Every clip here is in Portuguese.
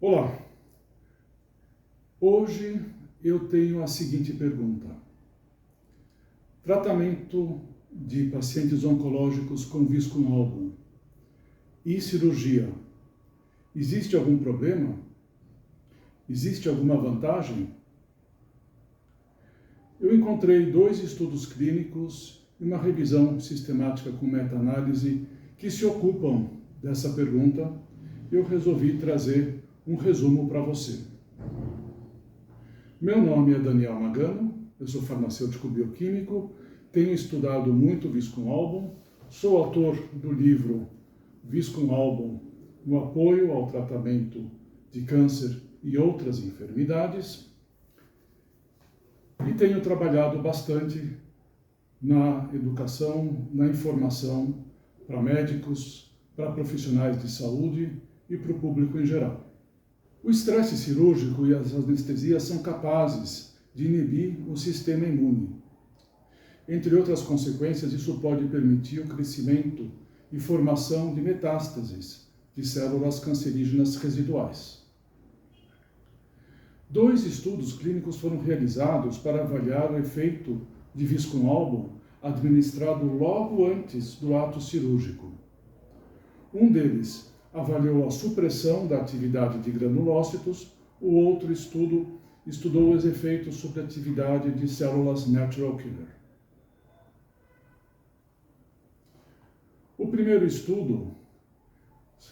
Olá, hoje eu tenho a seguinte pergunta. Tratamento de pacientes oncológicos com viscoalbum e cirurgia. Existe algum problema? Existe alguma vantagem? Eu encontrei 2 estudos clínicos e uma revisão sistemática com meta-análise que se ocupam dessa pergunta. Eu resolvi trazer um resumo para você. Meu nome é Daniel Magano, eu sou farmacêutico bioquímico, tenho estudado muito viscoalbum, sou autor do livro Viscoalbum no apoio ao tratamento de câncer e outras enfermidades e tenho trabalhado bastante na educação, na informação para médicos, para profissionais de saúde e para o público em geral. O estresse cirúrgico e as anestesias são capazes de inibir o sistema imune. Entre outras consequências, isso pode permitir o crescimento e formação de metástases de células cancerígenas residuais. 2 estudos clínicos foram realizados para avaliar o efeito de viscoalbum administrado logo antes do ato cirúrgico. Um deles avaliou a supressão da atividade de granulócitos, o outro estudou os efeitos sobre a atividade de células natural killer. O primeiro estudo,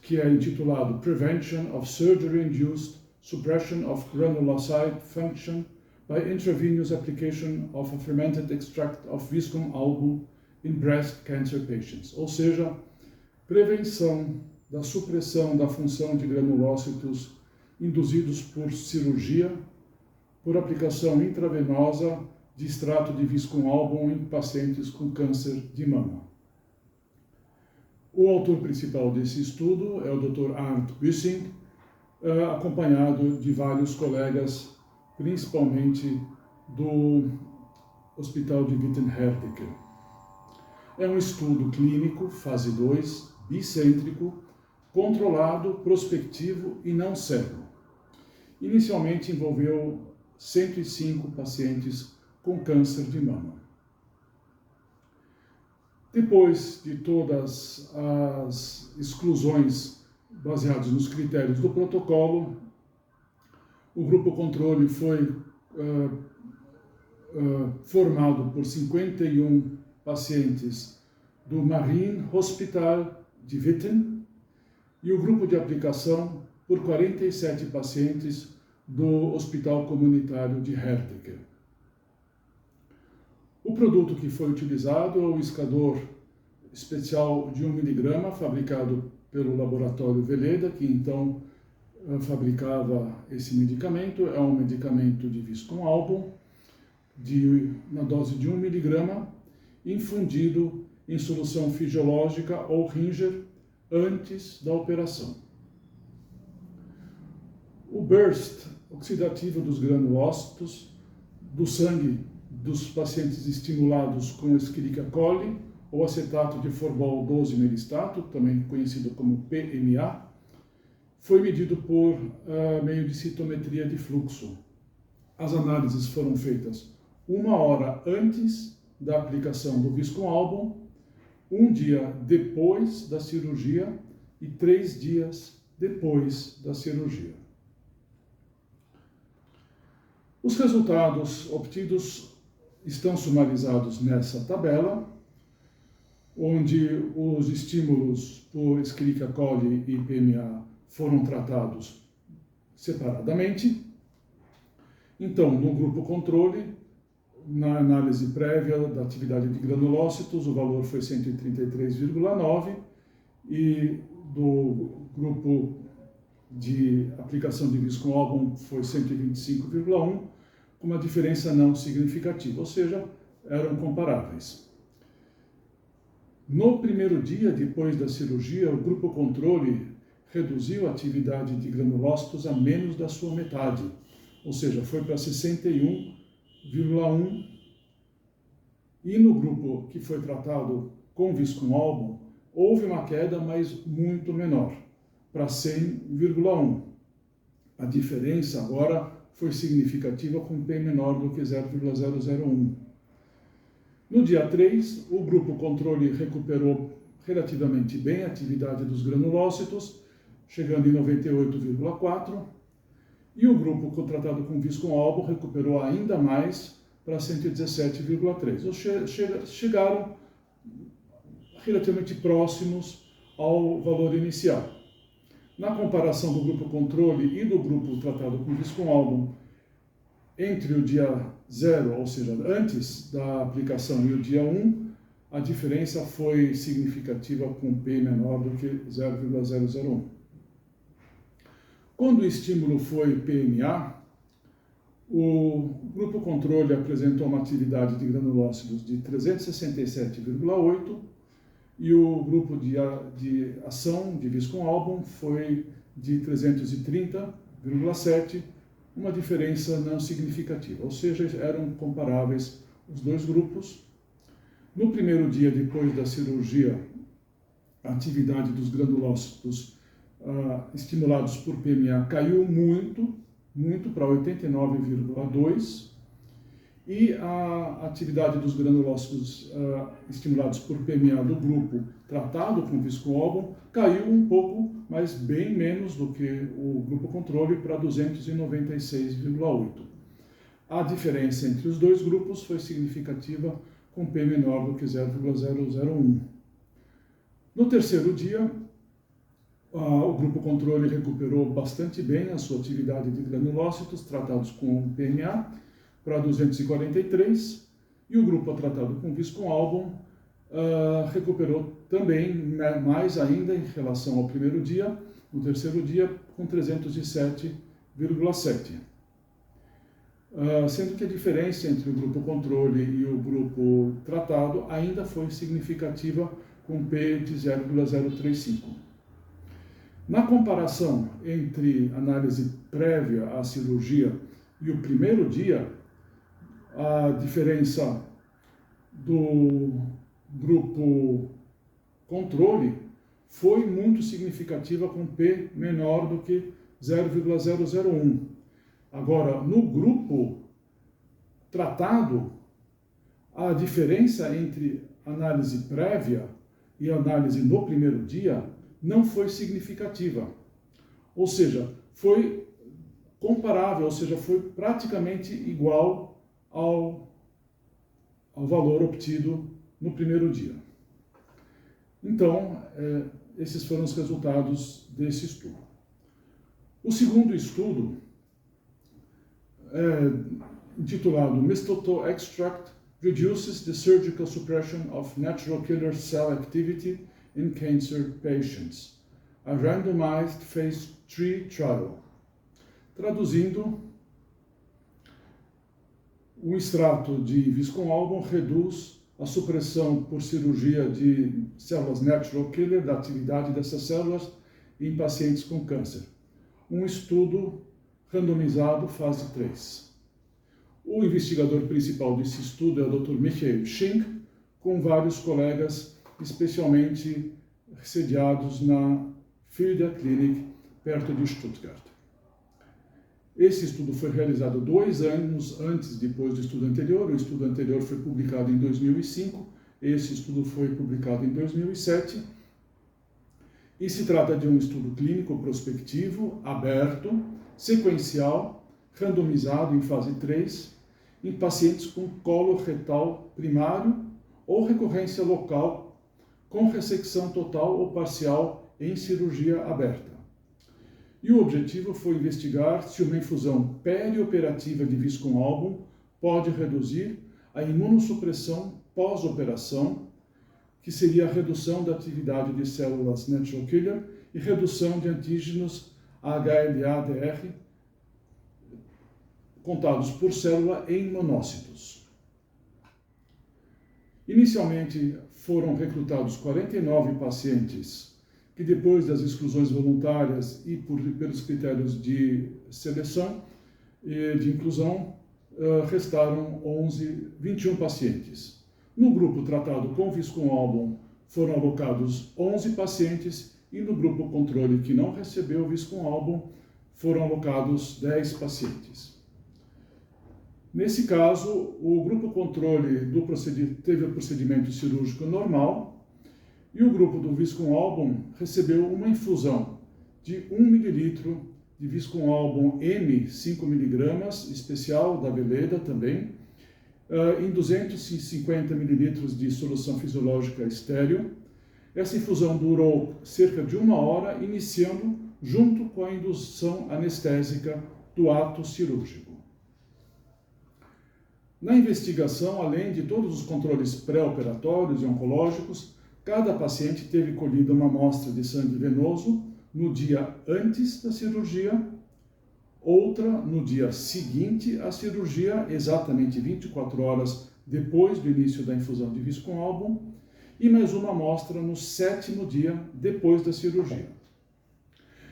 que é intitulado Prevention of Surgery-Induced Suppression of Granulocyte Function by Intravenous Application of a Fermented Extract of Viscoalbum in Breast Cancer Patients, ou seja, prevenção da supressão da função de granulócitos induzidos por cirurgia, por aplicação intravenosa de extrato de viscoalbum em pacientes com câncer de mama. O autor principal desse estudo é o Dr. Arndt Büssing, acompanhado de vários colegas, principalmente do Hospital de Witten-Herdecke. É um estudo clínico, fase 2, bicêntrico, controlado, prospectivo e não cego. Inicialmente envolveu 105 pacientes com câncer de mama. Depois de todas as exclusões baseadas nos critérios do protocolo, o grupo controle foi formado por 51 pacientes do Marine Hospital de Witten e o grupo de aplicação por 47 pacientes do Hospital Comunitário de Herdecke. O produto que foi utilizado é o iscador especial de 1 mg, fabricado pelo laboratório Veleda, que então fabricava esse medicamento. É um medicamento de viscoalbum, na dose de 1 mg, infundido em solução fisiológica ou Ringer antes da operação. O burst oxidativo dos granulócitos do sangue dos pacientes estimulados com Escherichia coli ou acetato de Forbol 12-meristato, também conhecido como PMA, foi medido por meio de citometria de fluxo. As análises foram feitas 1 hora antes da aplicação do viscoalbum, 1 dia depois da cirurgia e 3 dias depois da cirurgia. Os resultados obtidos estão sumarizados nessa tabela, onde os estímulos por Escherichia coli e PMA foram tratados separadamente. Então, no grupo controle, na análise prévia da atividade de granulócitos, o valor foi 133,9 e do grupo de aplicação de viscoalbum foi 125,1, com uma diferença não significativa, ou seja, eram comparáveis. No primeiro dia depois da cirurgia, o grupo controle reduziu a atividade de granulócitos a menos da sua metade, ou seja, foi para 61,1, e no grupo que foi tratado com viscoalbum, houve uma queda, mas muito menor, para 100,1. A diferença agora foi significativa com P menor do que 0,001. No dia 3, o grupo controle recuperou relativamente bem a atividade dos granulócitos, chegando em 98,4%, e o grupo contratado com Viscon-Albon recuperou ainda mais para 117,3%. Chegaram relativamente próximos ao valor inicial. Na comparação do grupo controle e do grupo tratado com Viscon-Albon, entre o dia 0, ou seja, antes da aplicação, e o dia 1, a diferença foi significativa com P menor do que 0,001. Quando o estímulo foi PMA, o grupo controle apresentou uma atividade de granulócitos de 367,8 e o grupo de ação de Viscon-Albon foi de 330,7, uma diferença não significativa, ou seja, eram comparáveis os dois grupos. No primeiro dia depois da cirurgia, a atividade dos granulócitos estimulados por PMA caiu muito para 89,2%, e a atividade dos granulócitos estimulados por PMA do grupo tratado com Viscon-Albon caiu um pouco, mas bem menos do que o grupo controle, para 296,8%. A diferença entre os dois grupos foi significativa com P menor do que 0,001. No terceiro dia, o grupo controle recuperou bastante bem a sua atividade de granulócitos tratados com PMA para 243, e o grupo tratado com Viscon-Albon recuperou também mais ainda em relação ao primeiro dia, no terceiro dia, com 307,7. Sendo que a diferença entre o grupo controle e o grupo tratado ainda foi significativa com P de 0,035. Na comparação entre análise prévia à cirurgia e o primeiro dia, a diferença do grupo controle foi muito significativa com P menor do que 0,001. Agora, no grupo tratado, a diferença entre análise prévia e análise no primeiro dia não foi significativa. Ou seja, foi comparável, ou seja, foi praticamente igual ao valor obtido no primeiro dia. Então, esses foram os resultados desse estudo. O segundo estudo, intitulado Mistletoe Extract Reduces the Surgical Suppression of Natural Killer Cell Activity in Cancer Patients, a Randomized Phase 3 Trial. Traduzindo, o extrato de Viscon-Albon reduz a supressão por cirurgia de células natural killer, da atividade dessas células em pacientes com câncer. Um estudo randomizado, fase 3. O investigador principal desse estudo é o Dr. Michael Schenk, com vários colegas, especialmente sediados na Filder Clinic, perto de Stuttgart. Esse estudo foi realizado 2 anos depois do estudo anterior. O estudo anterior foi publicado em 2005, esse estudo foi publicado em 2007. E se trata de um estudo clínico prospectivo, aberto, sequencial, randomizado em fase 3, em pacientes com colo retal primário ou recorrência local, com ressecção total ou parcial em cirurgia aberta. E o objetivo foi investigar se uma infusão perioperativa de Viscon-Albon pode reduzir a imunossupressão pós-operação, que seria a redução da atividade de células natural killer e redução de antígenos HLA-DR contados por célula em monócitos. Inicialmente foram recrutados 49 pacientes que, depois das exclusões voluntárias e pelos critérios de seleção e de inclusão, restaram 21 pacientes. No grupo tratado com Viscon-Albon foram alocados 11 pacientes e no grupo controle que não recebeu Viscon-Albon foram alocados 10 pacientes. Nesse caso, o grupo controle teve o procedimento cirúrgico normal e o grupo do Viscum-Album recebeu uma infusão de 1 ml de Viscum-Album M 5 mg, especial da Veleda também, em 250 ml de solução fisiológica estéril. Essa infusão durou cerca de 1 hora, iniciando junto com a indução anestésica do ato cirúrgico. Na investigação, além de todos os controles pré-operatórios e oncológicos, cada paciente teve colhida uma amostra de sangue venoso no dia antes da cirurgia, outra no dia seguinte à cirurgia, exatamente 24 horas depois do início da infusão de Viscum-Album, e mais uma amostra no 7º dia depois da cirurgia.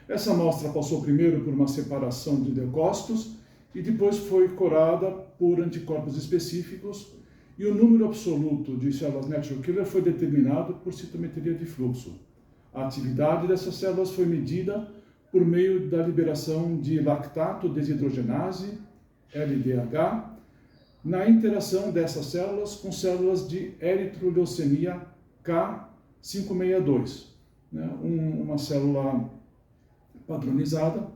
Essa amostra passou primeiro por uma separação de leucócitos e depois foi corada por anticorpos específicos, e o número absoluto de células natural killer foi determinado por citometria de fluxo. A atividade dessas células foi medida por meio da liberação de lactato desidrogenase, LDH, na interação dessas células com células de eritroleucemia K562, uma célula padronizada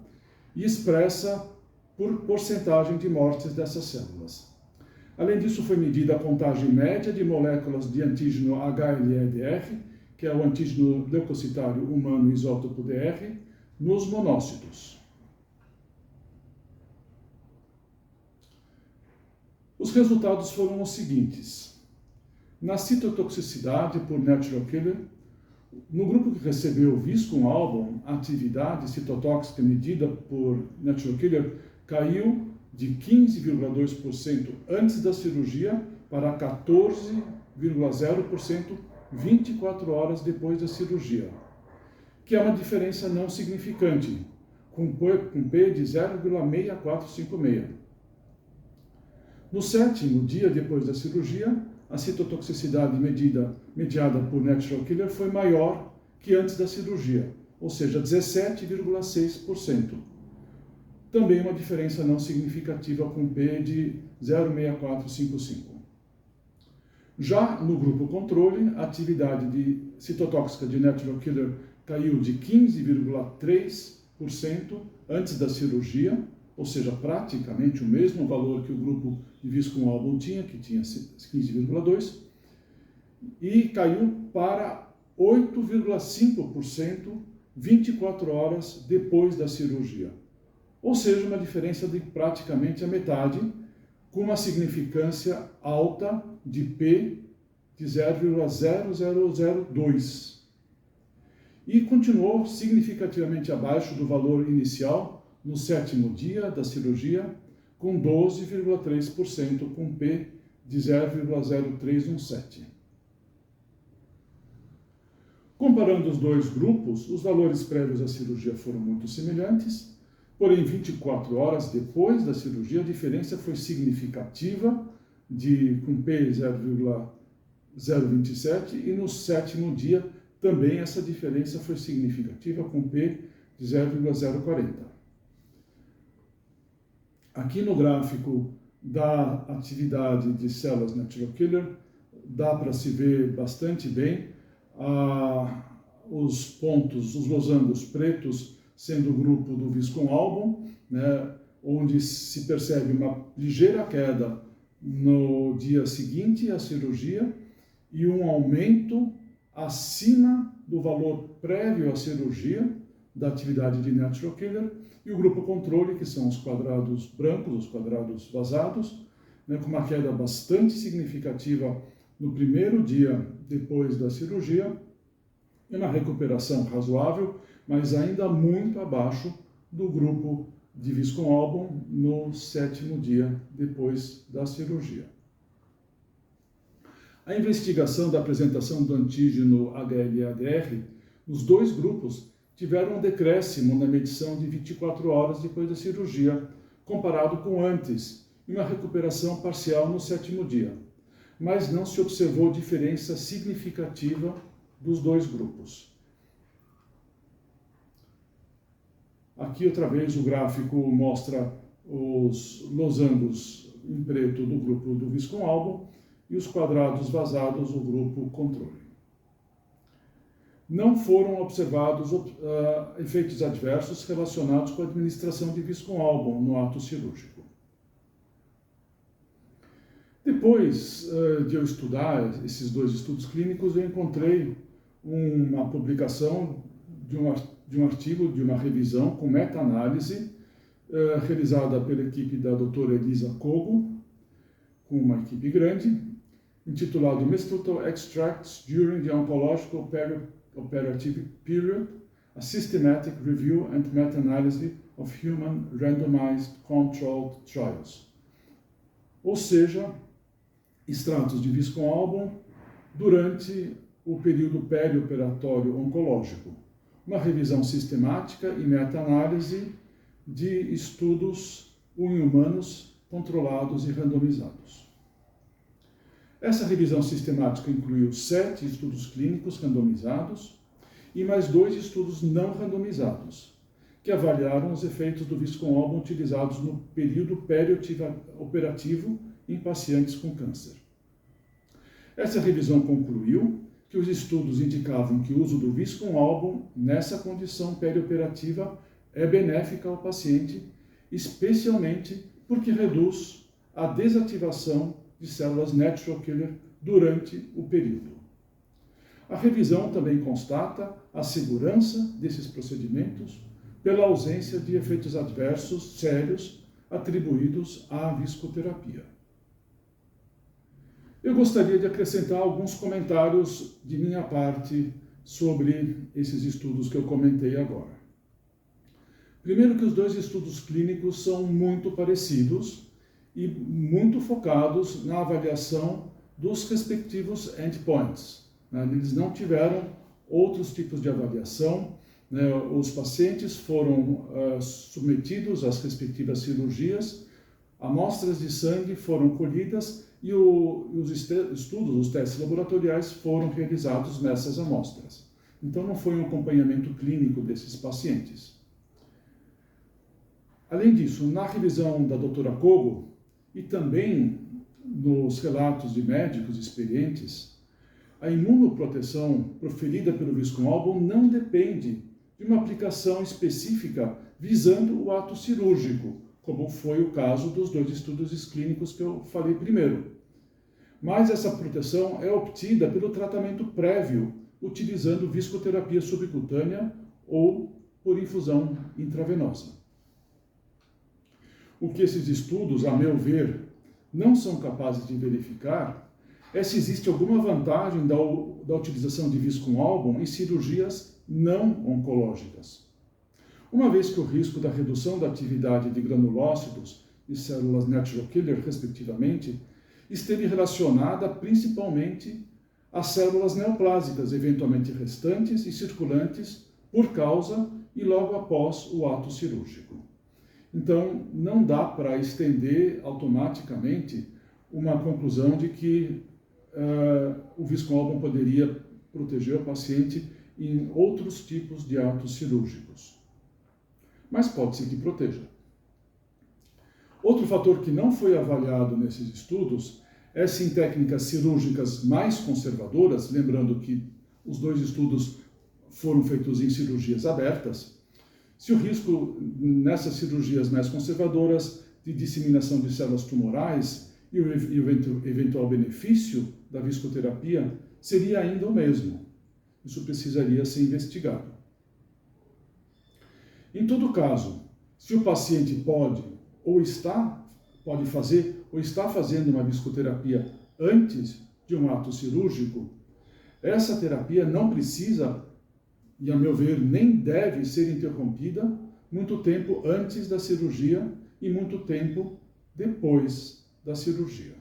e expressa por porcentagem de mortes dessas células. Além disso, foi medida a contagem média de moléculas de antígeno HLA-DR, que é o antígeno leucocitário humano isótopo DR, nos monócitos. Os resultados foram os seguintes. Na citotoxicidade por natural killer, no grupo que recebeu Viscum-Album, a atividade citotóxica medida por natural killer caiu de 15,2% antes da cirurgia para 14,0% 24 horas depois da cirurgia, que é uma diferença não significante, com P de 0,6456. No 7º dia depois da cirurgia, a citotoxicidade mediada por natural killer foi maior que antes da cirurgia, ou seja, 17,6%. Também uma diferença não significativa com P de 0,6455. Já no grupo controle, a atividade citotóxica de natural killer caiu de 15,3% antes da cirurgia, ou seja, praticamente o mesmo valor que o grupo de Viscum-Album tinha, que tinha 15,2%, e caiu para 8,5% 24 horas depois da cirurgia. Ou seja, uma diferença de praticamente a metade, com uma significância alta de P de 0,0002. E continuou significativamente abaixo do valor inicial no 7º dia da cirurgia, com 12,3%, com P de 0,0317. Comparando os dois grupos, os valores prévios à cirurgia foram muito semelhantes, porém 24 horas depois da cirurgia a diferença foi significativa, com P 0,027, e no 7º dia também essa diferença foi significativa, com P de 0,040. Aqui no gráfico da atividade de células natural killer, dá para se ver bastante bem os pontos, os losangos pretos, sendo o grupo do Viscum-Album, onde se percebe uma ligeira queda no dia seguinte à cirurgia e um aumento acima do valor prévio à cirurgia da atividade de natural killer, e o grupo controle, que são os quadrados brancos, os quadrados vazados, com uma queda bastante significativa no primeiro dia depois da cirurgia, e uma recuperação razoável, mas ainda muito abaixo do grupo de Viscum-Album no 7º dia depois da cirurgia. A investigação da apresentação do antígeno HLA-DR nos dois grupos tiveram um decréscimo na medição de 24 horas depois da cirurgia, comparado com antes, e uma recuperação parcial no 7º dia, mas não se observou diferença significativa dos dois grupos. Aqui, outra vez, o gráfico mostra os losangos em preto do grupo do Viscum Album e os quadrados vazados do grupo controle. Não foram observados efeitos adversos relacionados com a administração de Viscum Album no ato cirúrgico. Depois de eu estudar esses dois estudos clínicos, eu encontrei uma publicação de um artigo, de uma revisão com meta-análise, realizada pela equipe da doutora Elisa Kogo, com uma equipe grande, intitulado Mistletoe Extracts During the Oncological Operative Period, a Systematic Review and Meta-Analysis of Human Randomized Controlled Trials. Ou seja, extratos de Viscum Album durante o período perioperatório oncológico. Uma revisão sistemática e meta-análise de estudos em humanos controlados e randomizados. Essa revisão sistemática incluiu 7 estudos clínicos randomizados e mais 2 estudos não randomizados, que avaliaram os efeitos do Viscum Album utilizados no período perioperativo em pacientes com câncer. Essa revisão concluiu que os estudos indicavam que o uso do Viscum Album nessa condição perioperativa é benéfica ao paciente, especialmente porque reduz a desativação de células natural killer durante o período. A revisão também constata a segurança desses procedimentos pela ausência de efeitos adversos sérios atribuídos à viscoterapia. Eu gostaria de acrescentar alguns comentários de minha parte sobre esses estudos que eu comentei agora. Primeiro, que os dois estudos clínicos são muito parecidos e muito focados na avaliação dos respectivos endpoints. Eles não tiveram outros tipos de avaliação. Os pacientes foram submetidos às respectivas cirurgias, amostras de sangue foram colhidas e os estudos, os testes laboratoriais foram realizados nessas amostras. Então não foi um acompanhamento clínico desses pacientes. Além disso, na revisão da doutora Kogo e também nos relatos de médicos experientes, a imunoproteção proferida pelo Viscum Album não depende de uma aplicação específica visando o ato cirúrgico, como foi o caso dos 2 estudos clínicos que eu falei primeiro. Mas essa proteção é obtida pelo tratamento prévio, utilizando viscoterapia subcutânea ou por infusão intravenosa. O que esses estudos, a meu ver, não são capazes de verificar é se existe alguma vantagem da utilização de Viscum Album em cirurgias não oncológicas. Uma vez que o risco da redução da atividade de granulócitos e células natural killer, respectivamente, esteve relacionada principalmente às células neoplásicas, eventualmente restantes e circulantes, por causa e logo após o ato cirúrgico. Então, não dá para estender automaticamente uma conclusão de que o Viscum Album poderia proteger o paciente em outros tipos de atos cirúrgicos. Mas pode ser que proteja. Outro fator que não foi avaliado nesses estudos é se em técnicas cirúrgicas mais conservadoras, lembrando que os 2 estudos foram feitos em cirurgias abertas, se o risco nessas cirurgias mais conservadoras de disseminação de células tumorais e o eventual benefício da viscoterapia seria ainda o mesmo. Isso precisaria ser investigado. Em todo caso, se o paciente pode fazer ou está fazendo uma viscoterapia antes de um ato cirúrgico, essa terapia não precisa, e a meu ver, nem deve ser interrompida muito tempo antes da cirurgia e muito tempo depois da cirurgia.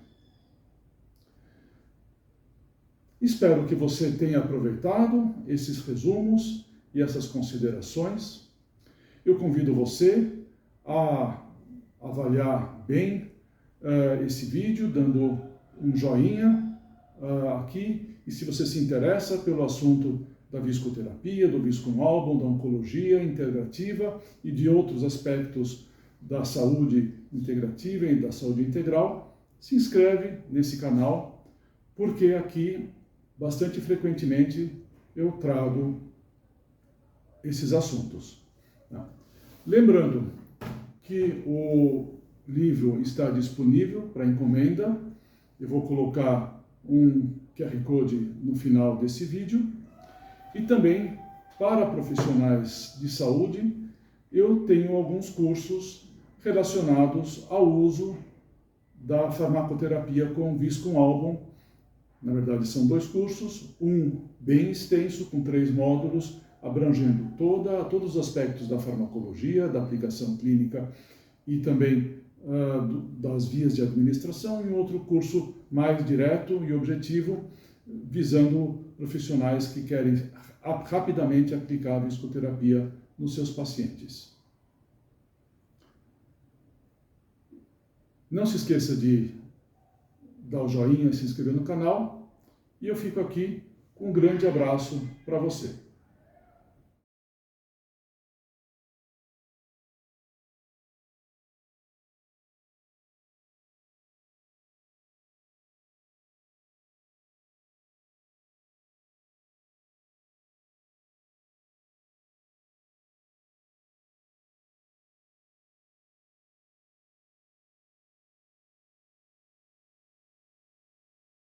Espero que você tenha aproveitado esses resumos e essas considerações. Eu convido você a avaliar bem esse vídeo, dando um joinha aqui, e se você se interessa pelo assunto da viscoterapia, do viscoálbum, da oncologia integrativa e de outros aspectos da saúde integrativa e da saúde integral, se inscreve nesse canal, porque aqui, bastante frequentemente, eu trago esses assuntos. Lembrando que o livro está disponível para encomenda. Eu vou colocar um QR Code no final desse vídeo. E também, para profissionais de saúde, eu tenho alguns cursos relacionados ao uso da farmacoterapia com viscoálbum. Na verdade, são 2 cursos, um bem extenso, com 3 módulos, abrangendo todos os aspectos da farmacologia, da aplicação clínica e também das vias de administração, e outro curso mais direto e objetivo, visando profissionais que querem rapidamente aplicar a viscoterapia nos seus pacientes. Não se esqueça de dar o joinha e se inscrever no canal, e eu fico aqui com um grande abraço para você.